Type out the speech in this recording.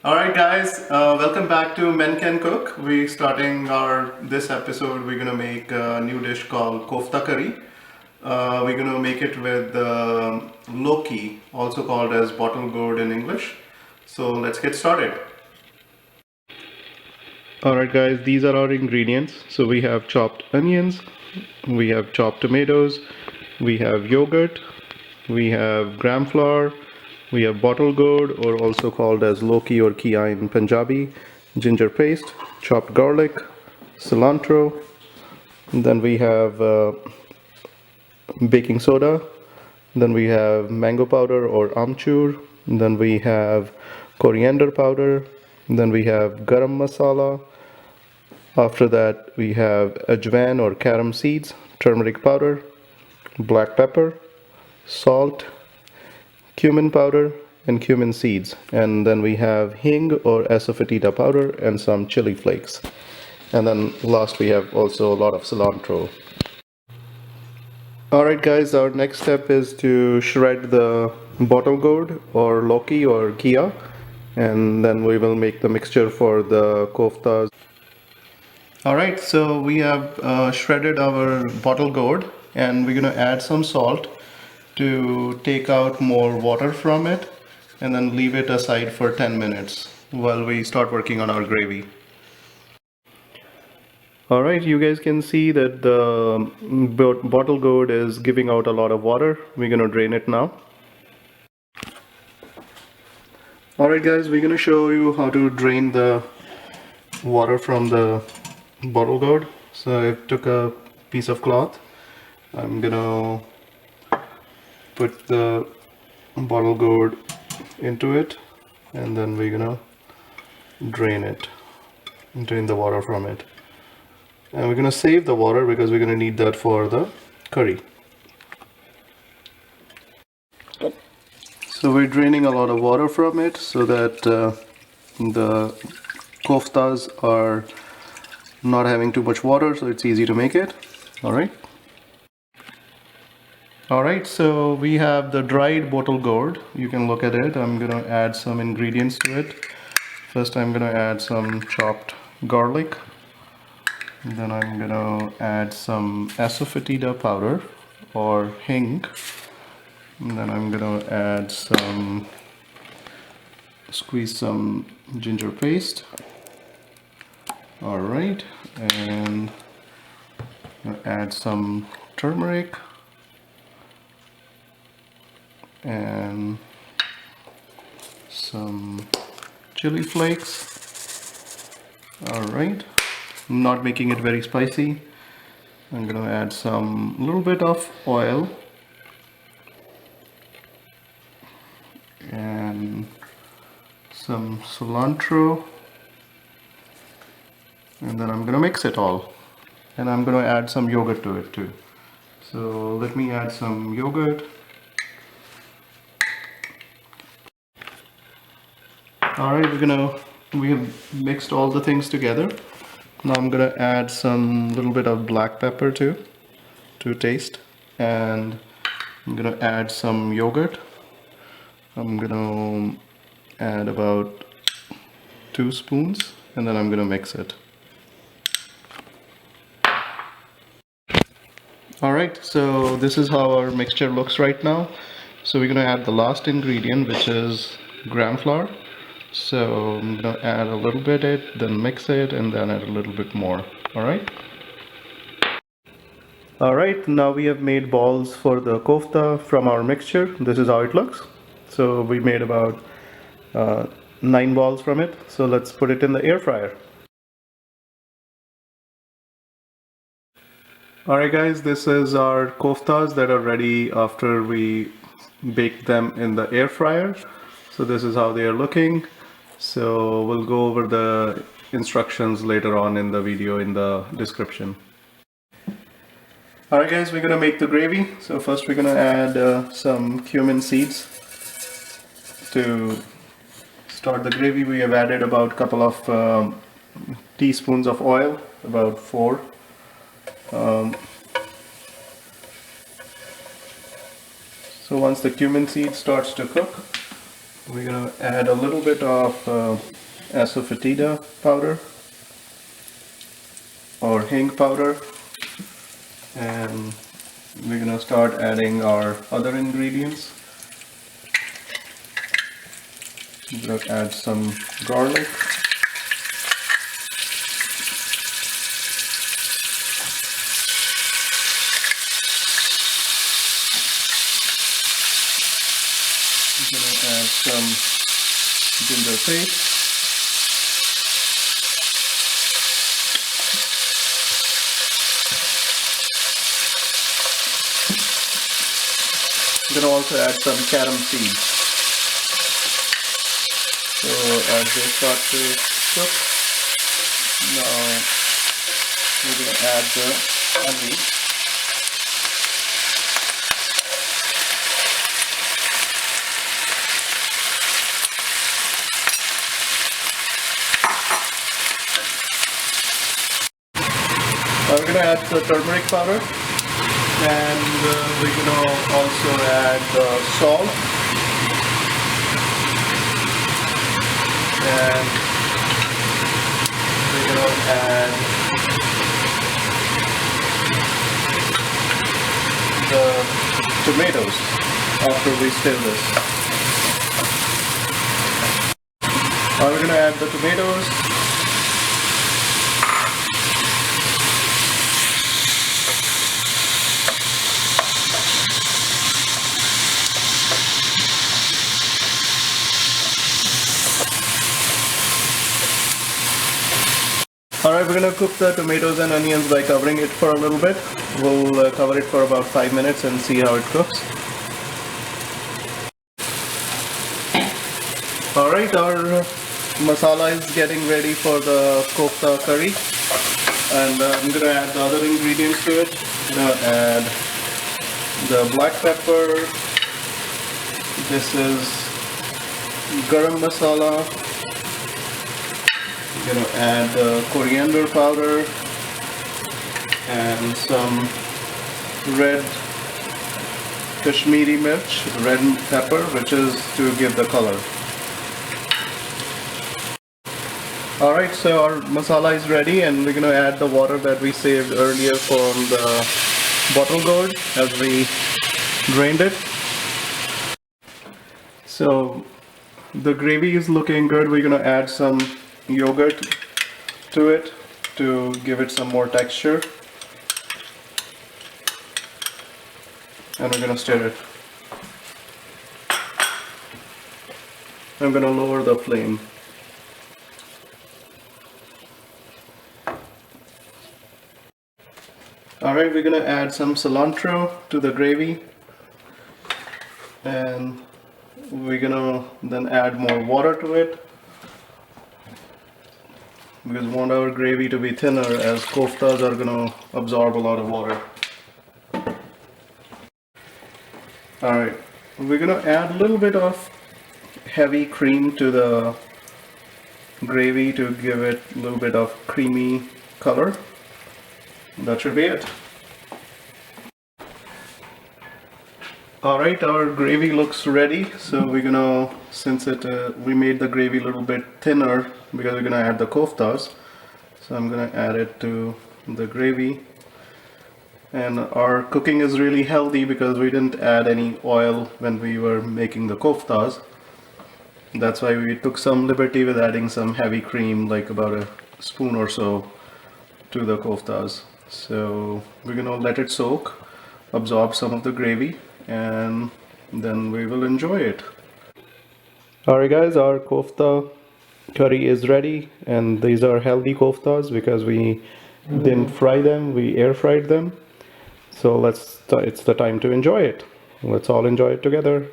Alright guys, welcome back to Men Can Cook. We're starting this episode. We're gonna make a new dish called Kofta curry. We're gonna make it with Loki, also called as bottle gourd in English. So let's get started. Alright guys, these are our ingredients. So we have chopped onions, we have chopped tomatoes, we have yogurt, we have gram flour, we have bottle gourd, or also called as Loki or Ghia in Punjabi, ginger paste, chopped garlic, cilantro, and then we have baking soda, then we have mango powder or amchur, then we have coriander powder, then we have garam masala. After that we have ajwain or carom seeds, turmeric powder, black pepper, salt, cumin powder, and cumin seeds. And then we have hing or asafoetida powder and some chili flakes. And then last we have also a lot of cilantro. Alright guys, our next step is to shred the bottle gourd or Loki or Ghia, and then we will make the mixture for the koftas. Alright, so we have shredded our bottle gourd, and we're going to add some salt to take out more water from it, and then leave it aside for 10 minutes while we start working on our gravy. Alright, you guys can see that the bottle gourd is giving out a lot of water. We're going to drain it now. Alright guys, we're going to show you how to drain the water from the bottle gourd. So I took a piece of cloth. I'm going to put the bottle gourd into it, and then we're going to drain the water from it. And we're going to save the water because we're going to need that for the curry. So we're draining a lot of water from it so that the koftas are not having too much water, so it's easy to make it. Alright, so we have the dried bottle gourd. You can look at it. I'm going to add some ingredients to it. First I'm going to add some chopped garlic. Then I'm going to add some asafoetida powder or hing. And then I'm going to add squeeze some ginger paste. Alright, and add some turmeric and some chili flakes. Alright, I'm not making it very spicy. I'm going to add some little bit of oil and some cilantro, and then I'm going to mix it all, and I'm going to add some yogurt to it too. So let me add some yogurt. Alright, we have mixed all the things together. Now I'm gonna add some little bit of black pepper too, to taste, and I'm gonna add some yogurt. I'm gonna add about 2 spoons, and then I'm gonna mix it. Alright, so this is how our mixture looks right now. So we're gonna add the last ingredient, which is gram flour. So I'm gonna add a little bit it, then mix it, and then add a little bit more. Alright, now we have made balls for the kofta from our mixture. This is how it looks. So we made about 9 balls from it. So let's put it in the air fryer. Alright guys, this is our koftas that are ready after we bake them in the air fryer. So this is how they are looking. So we'll go over the instructions later on in the video in the description. Alright guys, we're gonna make the gravy. So first we're gonna add some cumin seeds. To start the gravy, we have added about a couple of teaspoons of oil, about 4. So once the cumin seed starts to cook, We're gonna add a little bit of asafoetida powder or hing powder, and we're gonna start adding our other ingredients. We're gonna add some garlic. We're gonna add some ginger paste. We're gonna also add some carom seeds. So as they start to cook, now we're gonna add the onion. We're gonna add the turmeric powder, and we're gonna also add salt, and we're gonna add the tomatoes after we stir this. We're gonna add the tomatoes. Alright, we're going to cook the tomatoes and onions by covering it for a little bit. We'll cover it for about 5 minutes and see how it cooks. Alright, our masala is getting ready for the kofta curry. And I'm going to add the other ingredients to it. I'm going to add the black pepper. This is garam masala. I'm going to add coriander powder and some red Kashmiri mirch, red pepper, which is to give the color. Alright, so our masala is ready, and we're going to add the water that we saved earlier from the bottle gourd as we drained it. So the gravy is looking good. We're going to add some yogurt to it to give it some more texture, and we're going to stir it. I'm going to lower the flame. Alright, we're going to add some cilantro to the gravy, and we're going to then add more water to it, because we want our gravy to be thinner, as koftas are going to absorb a lot of water. Alright, we're going to add a little bit of heavy cream to the gravy to give it a little bit of creamy color. That should be it. Alright, our gravy looks ready, so we're gonna, since we made the gravy a little bit thinner because we're gonna add the koftas, so I'm gonna add it to the gravy. And our cooking is really healthy because we didn't add any oil when we were making the koftas. That's why we took some liberty with adding some heavy cream, like about a spoon or so, to the koftas. So we're gonna let it soak, absorb some of the gravy, and then we will enjoy it. Alright guys, our kofta curry is ready, and these are healthy koftas because we didn't fry them, we air fried them. So it's the time to enjoy it. Let's all enjoy it together.